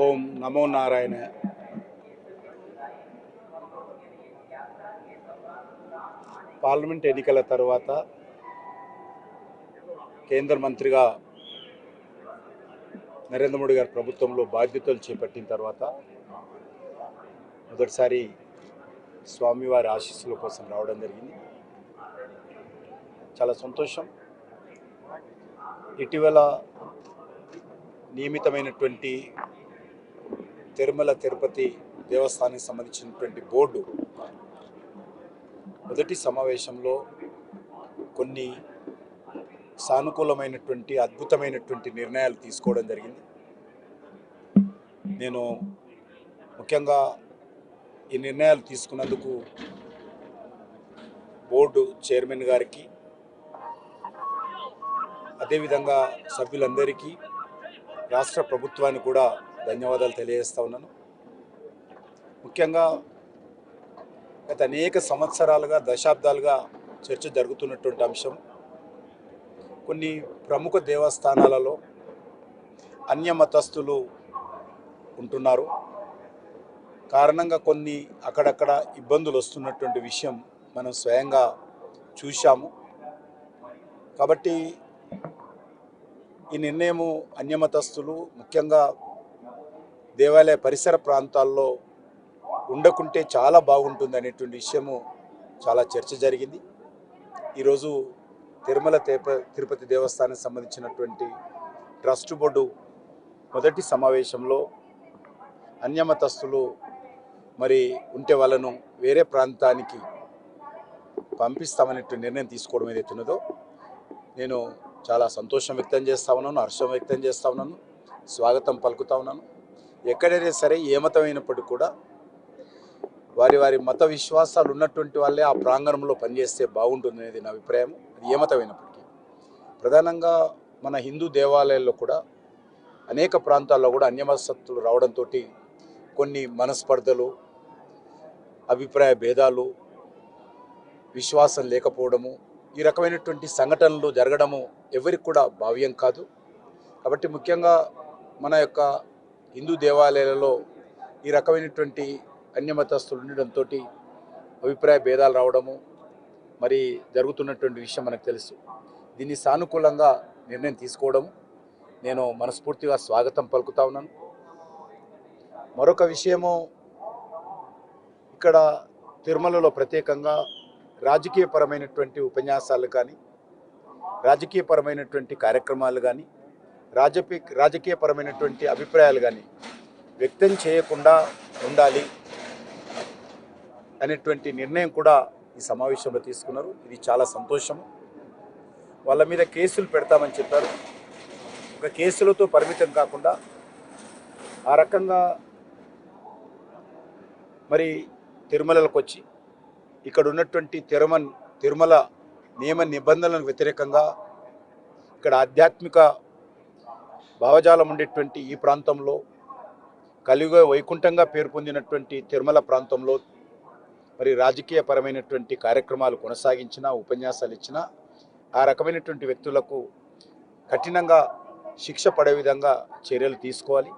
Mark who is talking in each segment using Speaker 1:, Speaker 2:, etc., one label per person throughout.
Speaker 1: ఓం నమో Narayana. Parliament ఎన్నికల తర్వాత కేంద్ర మంత్రిగా నరేంద్ర మోడీ గారి ప్రభుత్వంలో బాధ్యతలు చేపట్టిన తర్వాత మొదటిసారి స్వామివారి ఆశీస్సుల కోసం రావడం జరిగింది. చాలా సంతోషం. ఇటీవల నియమితమైనటువంటి తిరుమల తిరుపతి దేవస్థానానికి సంబంధించినటువంటి బోర్డు మొదటి సమావేశంలో కొన్ని సానుకూలమైనటువంటి అద్భుతమైనటువంటి నిర్ణయాలు తీసుకోవడం జరిగింది. నేను ముఖ్యంగా ఈ నిర్ణయాలు తీసుకున్నందుకు బోర్డు చైర్మన్ గారికి, అదేవిధంగా సభ్యులందరికీ, రాష్ట్ర ప్రభుత్వానికి కూడా ధన్యవాదాలు తెలియజేస్తా ఉన్నాను. ముఖ్యంగా గత అనేక సంవత్సరాలుగా, దశాబ్దాలుగా చర్చ జరుగుతున్నటువంటి అంశం, కొన్ని ప్రముఖ దేవస్థానాలలో అన్యమతస్థులు ఉంటున్నారు. కారణంగా కొన్ని అక్కడక్కడ ఇబ్బందులు వస్తున్నటువంటి విషయం మనం స్వయంగా చూశాము. కాబట్టి ఈ నిర్ణయము అన్యమతస్థులు ముఖ్యంగా దేవాలయ పరిసర ప్రాంతాల్లో ఉండకుంటే చాలా బాగుంటుంది అనేటువంటి విషయము చాలా చర్చ జరిగింది. ఈరోజు తిరుమల తిరుపతి దేవస్థానానికి సంబంధించినటువంటి ట్రస్ట్ బోర్డు మొదటి సమావేశంలో అన్యమతస్థులు మరి ఉంటే వాళ్ళను వేరే ప్రాంతానికి పంపిస్తామనేటువంటి నిర్ణయం తీసుకోవడం ఏదైతే ఉన్నదో నేను చాలా సంతోషం వ్యక్తం చేస్తూ ఉన్నాను, హర్షం వ్యక్తం చేస్తూ ఉన్నాను, స్వాగతం పలుకుతూ ఉన్నాను. ఎక్కడైనా సరే ఏ మతమైనప్పటికీ కూడా వారి వారి మత విశ్వాసాలు ఉన్నటువంటి వాళ్ళే ఆ ప్రాంగణంలో పనిచేస్తే బాగుంటుంది అనేది నా అభిప్రాయం. అది ఏ మతమైనప్పటికీ ప్రధానంగా మన హిందూ దేవాలయాల్లో కూడా అనేక ప్రాంతాల్లో కూడా అన్యమతస్థులు రావడంతో కొన్ని మనస్పర్ధలు, అభిప్రాయ భేదాలు, విశ్వాసం లేకపోవడము, ఈ రకమైనటువంటి సంఘటనలు జరగడము ఎవరికి కూడా భావ్యం కాదు. కాబట్టి ముఖ్యంగా మన యొక్క హిందూ దేవాలయాలలో ఈ రకమైనటువంటి అన్యమతస్థులు ఉండడంతో అభిప్రాయ భేదాలు రావడము మరి జరుగుతున్నటువంటి విషయం మనకు తెలుసు. దీన్ని సానుకూలంగా నిర్ణయం తీసుకోవడము నేను మనస్ఫూర్తిగా స్వాగతం పలుకుతా ఉన్నాను. మరొక విషయము, ఇక్కడ తిరుమలలో ప్రత్యేకంగా రాజకీయపరమైనటువంటి ఉపన్యాసాలు కానీ, రాజకీయపరమైనటువంటి కార్యక్రమాలు కానీ, రాజకీయపరమైనటువంటి అభిప్రాయాలు కానీ వ్యక్తం చేయకుండా ఉండాలి అనేటువంటి నిర్ణయం కూడా ఈ సమావేశంలో తీసుకున్నారు. ఇది చాలా సంతోషము. వాళ్ళ మీద కేసులు పెడతామని చెప్పారు. ఒక కేసులతో పరిమితం కాకుండా ఆ రకంగా మరి తిరుమలకు వచ్చి ఇక్కడ ఉన్నటువంటి తిరుమల నియమ నిబంధనలకు వ్యతిరేకంగా ఇక్కడ ఆధ్యాత్మిక భావజాలం ఉండేటువంటి ఈ ప్రాంతంలో, కలియుగ వైకుంఠంగా పేరు పొందినటువంటి తిరుమల ప్రాంతంలో మరి రాజకీయపరమైనటువంటి కార్యక్రమాలు కొనసాగించినా, ఉపన్యాసాలు ఇచ్చినా ఆ రకమైనటువంటి వ్యక్తులకు కఠినంగా శిక్ష పడే విధంగా చర్యలు తీసుకోవాలి.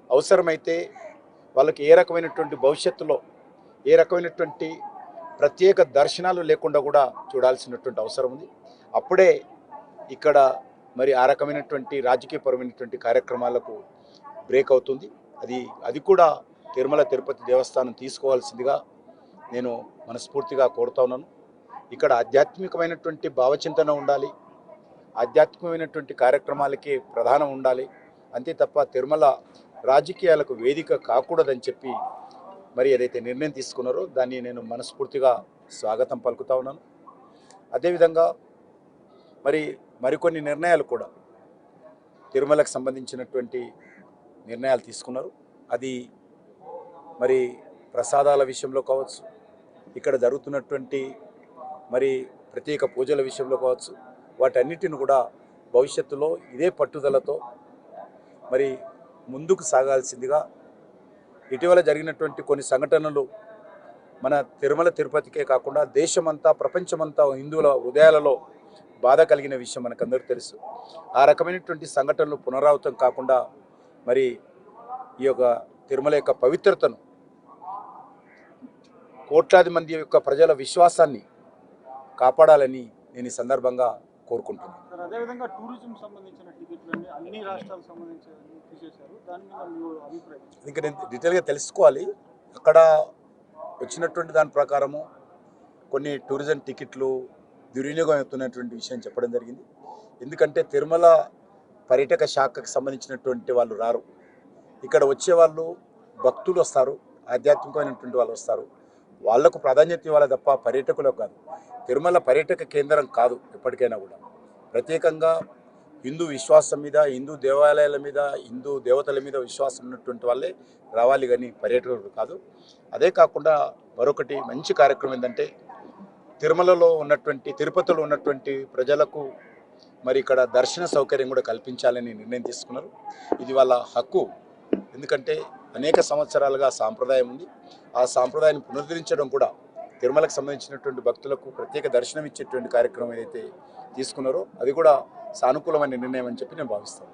Speaker 1: అవసరమైతే వాళ్ళకి ఏ రకమైనటువంటి భవిష్యత్తులో ఏ రకమైనటువంటి ప్రత్యేక దర్శనాలు లేకుండా కూడా చూడాల్సినటువంటి అవసరం ఉంది. అప్పుడే ఇక్కడ మరి ఆ రకమైనటువంటి రాజకీయపరమైనటువంటి కార్యక్రమాలకు బ్రేక్ అవుతుంది. అది కూడా తిరుమల తిరుపతి దేవస్థానం తీసుకోవాల్సిందిగా నేను మనస్ఫూర్తిగా కోరుతా ఉన్నాను. ఇక్కడ ఆధ్యాత్మికమైనటువంటి భావచింతన ఉండాలి, ఆధ్యాత్మికమైనటువంటి కార్యక్రమాలకి ప్రధానం ఉండాలి, అంతే తప్ప తిరుమల రాజకీయాలకు వేదిక కాకూడదని చెప్పి మరి ఏదైతే నిర్ణయం తీసుకున్నారో దాన్ని నేను మనస్ఫూర్తిగా స్వాగతం పలుకుతా ఉన్నాను. అదేవిధంగా మరికొన్ని నిర్ణయాలు కూడా తిరుమలకు సంబంధించినటువంటి నిర్ణయాలు తీసుకున్నారు. అది మరి ప్రసాదాల విషయంలో కావచ్చు, ఇక్కడ జరుగుతున్నటువంటి మరి ప్రత్యేక పూజల విషయంలో కావచ్చు, వాటన్నిటిని కూడా భవిష్యత్తులో ఇదే పట్టుదలతో మరి ముందుకు సాగాల్సిందిగా, ఇటీవల జరిగినటువంటి కొన్ని సంఘటనలు మన తిరుమల తిరుపతికే కాకుండా దేశమంతా, ప్రపంచమంతా హిందువుల హృదయాలలో బాధ కలిగిన విషయం మనకందరూ తెలుసు. ఆ రకమైనటువంటి సంఘటనలు పునరావృతం కాకుండా మరి ఈ యొక్క తిరుమల యొక్క పవిత్రతను, కోట్లాది మంది యొక్క ప్రజల విశ్వాసాన్ని కాపాడాలని నేను ఈ సందర్భంగా కోరుకుంటున్నాను.
Speaker 2: అదేవిధంగా టూరిజం సంబంధించిన టికెట్లన్నీ అన్ని రాష్ట్రాలకు సంబంధించి తీసేశారు. దాని మీద మీ అభిప్రాయం?
Speaker 1: ఇంకా నేను డీటెయిల్గా తెలుసుకోవాలి. అక్కడ వచ్చినటువంటి దాని ప్రకారము కొన్ని టూరిజం టికెట్లు దుర్వినియోగం అవుతున్నటువంటి విషయం చెప్పడం జరిగింది. ఎందుకంటే తిరుమల పర్యాటక శాఖకు సంబంధించినటువంటి వాళ్ళు రారు. ఇక్కడ వచ్చేవాళ్ళు భక్తులు వస్తారు, ఆధ్యాత్మికమైనటువంటి వాళ్ళు వస్తారు. వాళ్లకు ప్రాధాన్యత ఇవ్వాలి తప్ప పర్యాటకులకు కాదు. తిరుమల పర్యాటక కేంద్రం కాదు. ఎప్పటికైనా కూడా ప్రత్యేకంగా హిందూ విశ్వాసం మీద, హిందూ దేవాలయాల మీద, హిందూ దేవతల మీద విశ్వాసం ఉన్నటువంటి వాళ్ళే రావాలి, కానీ పర్యాటకులు కాదు. అదే కాకుండా మరొకటి మంచి కార్యక్రమం ఏంటంటే తిరుమలలో ఉన్నటువంటి, తిరుపతిలో ఉన్నటువంటి ప్రజలకు మరి ఇక్కడ దర్శన సౌకర్యం కూడా కల్పించాలని నిర్ణయం తీసుకున్నారు. ఇది వాళ్ళ హక్కు. ఎందుకంటే అనేక సంవత్సరాలుగా సాంప్రదాయం ఉంది. ఆ సాంప్రదాయాన్ని పునరుద్ధరించడం కూడా తిరుమలకు సంబంధించినటువంటి భక్తులకు ప్రత్యేక దర్శనం ఇచ్చేటువంటి కార్యక్రమం ఏదైతే తీసుకున్నారో అది కూడా సానుకూలమైన నిర్ణయం అని చెప్పి నేను భావిస్తాను.